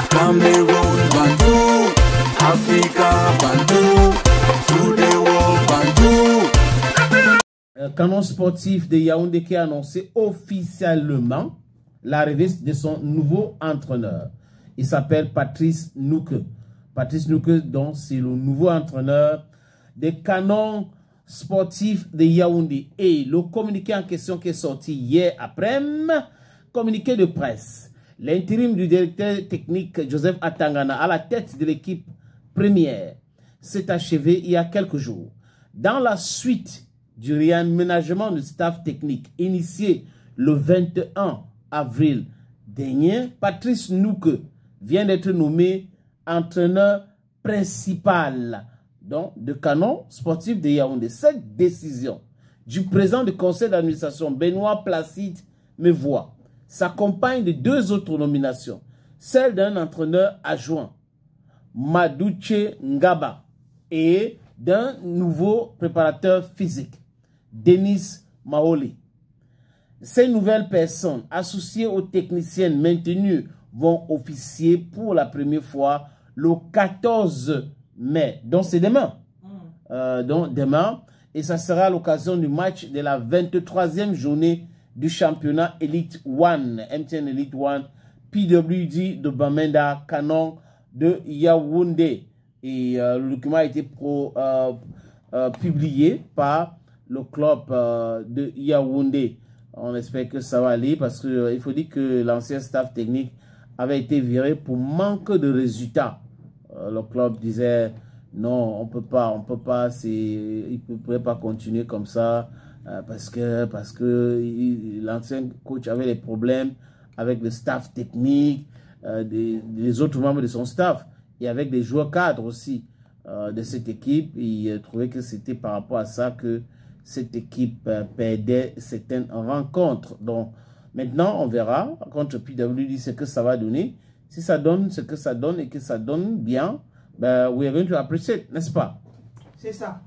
Cameroun, Bandou, Africa, Bandou, through the world, Bandou. Canon sportif de Yaoundé qui a annoncé officiellement l'arrivée de son nouveau entraîneur. Il s'appelle Patrice Nouke. Patrice Nouke, donc, c'est le nouveau entraîneur des Canons sportifs de Yaoundé. Et le communiqué en question qui est sorti hier après-midi, communiqué de presse. L'intérim du directeur technique Joseph Atangana à la tête de l'équipe première s'est achevé il y a quelques jours. Dans la suite du réaménagement du staff technique initié le 21 avril dernier, Patrice Nouke vient d'être nommé entraîneur principal donc, de Canon sportif de Yaoundé. Cette décision du président du conseil d'administration, Benoît Placide Mevois, s'accompagne de deux autres nominations. Celle d'un entraîneur adjoint, Madouche Ngaba, et d'un nouveau préparateur physique, Denis Maoli. Ces nouvelles personnes associées aux techniciennes maintenues vont officier pour la première fois le 14 mai. Donc c'est demain. Et ça sera l'occasion du match de la 23e journée du championnat Elite One, MTN Elite One, PWD de Bamenda, Canon de Yaoundé. Et le document a été publié par le club de Yaoundé. On espère que ça va aller parce qu'il faut dire que l'ancien staff technique avait été viré pour manque de résultats. Le club disait non, on peut pas, il ne pourrait pas continuer comme ça parce que l'ancien coach avait des problèmes avec le staff technique, des autres membres de son staff et avec des joueurs cadres aussi de cette équipe. Il trouvait que c'était par rapport à ça que cette équipe perdait certaines rencontres. Donc, maintenant, on verra contre PWD ce que ça va donner. Si ça donne ce que ça donne et que ça donne bien, ben, we are going to appreciate, n'est-ce pas? C'est ça.